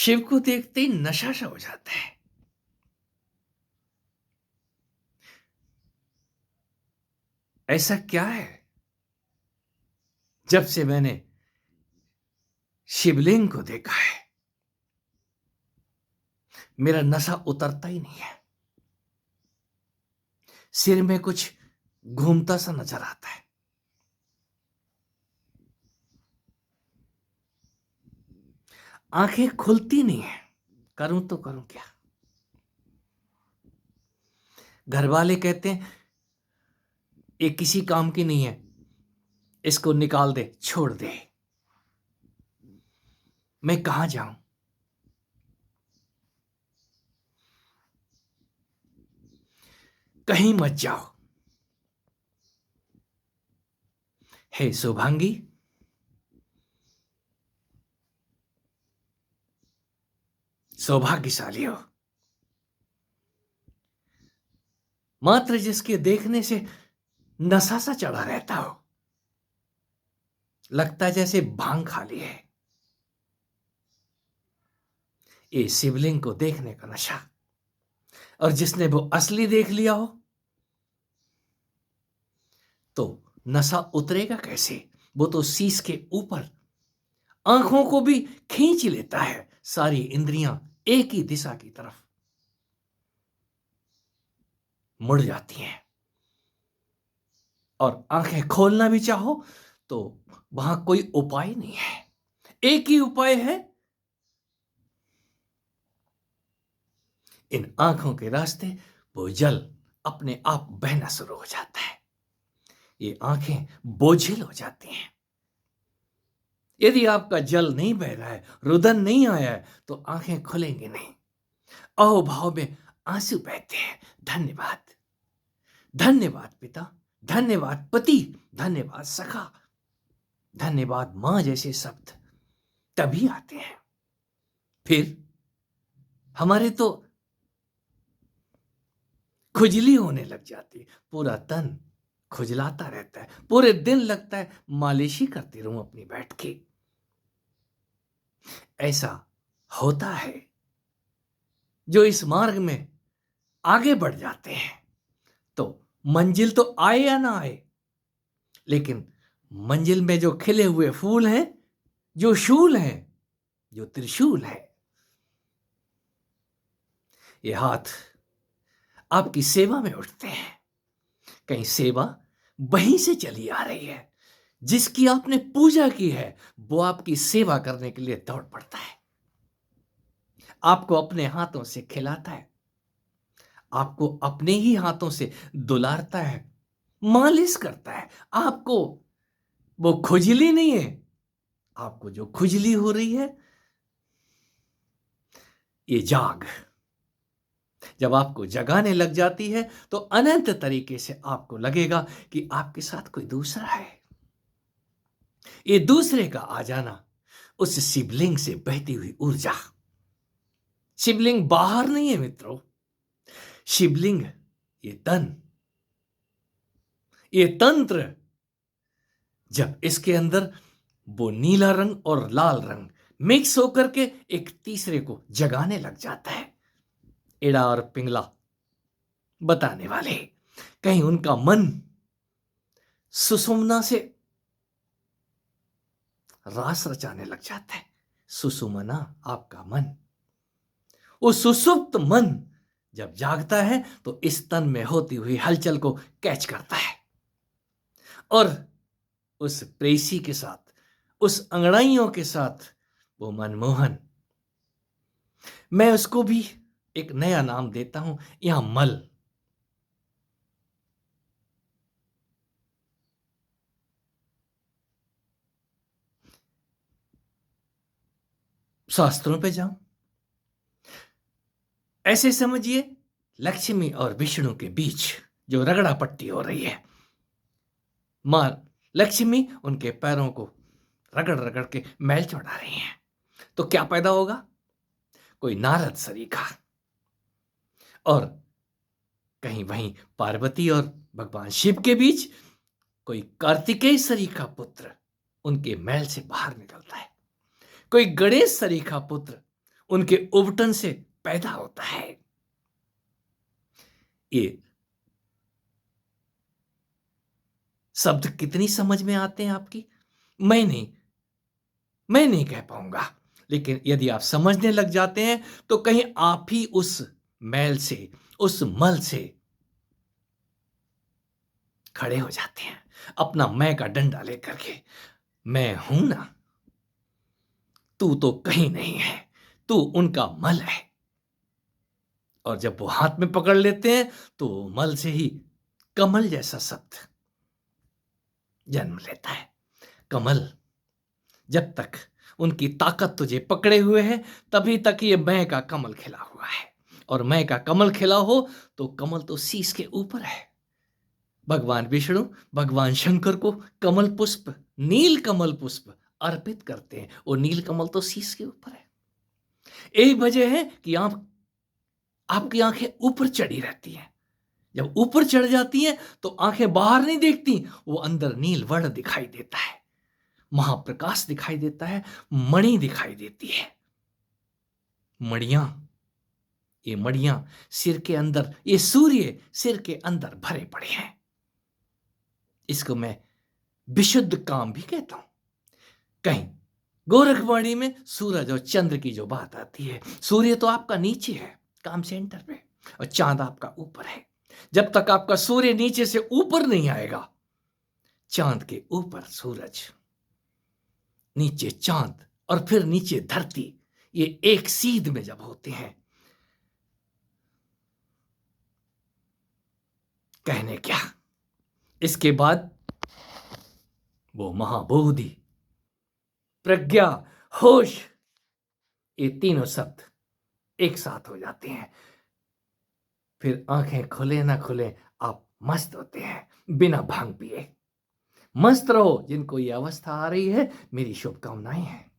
शिव को देखते ही नशा सा हो जाता है। ऐसा क्या है? जब से मैंने शिवलिंग को देखा है, मेरा नशा उतरता ही नहीं है। सिर में कुछ घूमता सा नजर आता है। आंखें खुलती नहीं है। करूं तो करूं क्या? घर वाले कहते हैं ये किसी काम की नहीं है, इसको निकाल दे, छोड़ दे। मैं कहां जाऊं? कहीं मत जाओ। हे शुभांगी, सौभाग्यशाली हो। मात्र जिसके देखने से नशा सा चढ़ा रहता हो, लगता है जैसे भांग खा ली है। ये शिवलिंग को देखने का नशा, और जिसने वो असली देख लिया हो तो नशा उतरेगा कैसे? वो तो शीश के ऊपर आंखों को भी खींच लेता है। सारी इंद्रियां एक ही दिशा की तरफ मुड़ जाती हैं, और आंखें खोलना भी चाहो तो वहां कोई उपाय नहीं है। एक ही उपाय है, इन आंखों के रास्ते वो जल अपने आप बहना शुरू हो जाता है। ये आंखें बोझिल हो जाती हैं। यदि आपका जल नहीं बह रहा है, रुदन नहीं आया है, तो आंखें खुलेंगी नहीं। अहोभाव में आंसू बहते हैं। धन्यवाद, धन्यवाद पिता, धन्यवाद पति, धन्यवाद सखा, धन्यवाद मां जैसे शब्द तभी आते हैं। फिर हमारे तो खुजली होने लग जाती है। पूरा तन खुजलाता रहता है। पूरे दिन लगता है मालिश ही करती रहूं अपनी बैठ के। ऐसा होता है जो इस मार्ग में आगे बढ़ जाते हैं तो मंजिल तो आए या ना आए, लेकिन मंजिल में जो खिले हुए फूल हैं, जो शूल हैं, जो त्रिशूल है, ये हाथ आपकी सेवा में उठते हैं। कहीं सेवा वहीं से चली आ रही है। जिसकी आपने पूजा की है वो आपकी सेवा करने के लिए दौड़ पड़ता है। आपको अपने हाथों से खिलाता है, आपको अपने ही हाथों से दुलारता है, मालिश करता है। आपको वो खुजली नहीं है। आपको जो खुजली हो रही है, ये जाग जब आपको जगाने लग जाती है तो अनंत तरीके से आपको लगेगा कि आपके साथ कोई दूसरा है। ये दूसरे का आ जाना, उस शिवलिंग से बहती हुई ऊर्जा। शिवलिंग बाहर नहीं है मित्रों। शिवलिंग ये तन, ये तंत्र, जब इसके अंदर वो नीला रंग और लाल रंग मिक्स होकर के एक तीसरे को जगाने लग जाता है। एड़ा और पिंगला बताने वाले, कहीं उनका मन सुषुम्ना से रास रचाने लग जाता है। सुषुम्ना आपका मन, वो सुसुप्त मन जब जागता है तो इस तन में होती हुई हलचल को कैच करता है, और उस प्रेसी के साथ, उस अंगड़ाइयों के साथ वो मनमोहन, मैं उसको भी एक नया नाम देता हूं यहां, मल। शास्त्रों पे जाऊं, ऐसे समझिए लक्ष्मी और विष्णु के बीच जो रगड़ा पट्टी हो रही है। मां लक्ष्मी उनके पैरों को रगड़ रगड़ के मैल चढ़ा रही हैं, तो क्या पैदा होगा? कोई नारद सरीखा, और कहीं वहीं पार्वती और भगवान शिव के बीच कोई कार्तिकेय सरीखा पुत्र उनके महल से बाहर निकलता है। कोई गणेश सरीखा पुत्र उनके उबटन से पैदा होता है। ये शब्द कितनी समझ में आते हैं आपकी, मैं नहीं कह पाऊंगा, लेकिन यदि आप समझने लग जाते हैं तो कहीं आप ही उस मैल से, उस मल से खड़े हो जाते हैं, अपना मैं का डंडा लेकर के। मैं हूं ना, तू तो कहीं नहीं है, तू उनका मल है। और जब वो हाथ में पकड़ लेते हैं तो मल से ही कमल जैसा शब्द जन्म लेता है। कमल, जब तक उनकी ताकत तुझे पकड़े हुए है तभी तक ये मैं का कमल खिला हुआ है। और मैं का कमल खिला हो तो कमल तो शीश के ऊपर है। भगवान विष्णु भगवान शंकर को कमल पुष्प, नील कमल पुष्प अर्पित करते हैं, और नील कमल तो शीश के ऊपर है। यही वजह है कि आपकी आंखें ऊपर चढ़ी रहती हैं। जब ऊपर चढ़ जाती हैं तो आंखें बाहर नहीं देखती, वो अंदर नील वर्ण दिखाई देता है, महाप्रकाश दिखाई देता है, मणि दिखाई देती है। मणियां, ये मणियां सिर के अंदर, ये सूर्य सिर के अंदर भरे पड़े हैं। इसको मैं विशुद्ध काम भी कहता हूं। कहीं गोरखवाणी में सूरज और चंद्र की जो बात आती है, सूर्य तो आपका नीचे है काम सेंटर पे, और चांद आपका ऊपर है। जब तक आपका सूर्य नीचे से ऊपर नहीं आएगा, चांद के ऊपर सूरज, नीचे चांद और फिर नीचे धरती, ये एक सीध में जब होते हैं, कहने क्या। इसके बाद वो महाबोधि, प्रज्ञा, होश, ये तीनों शब्द एक साथ हो जाते हैं। फिर आंखें खुले ना खुले आप मस्त होते हैं, बिना भांग पिए। मस्त रहो। जिनको ये अवस्था आ रही है, मेरी शुभकामनाएं हैं।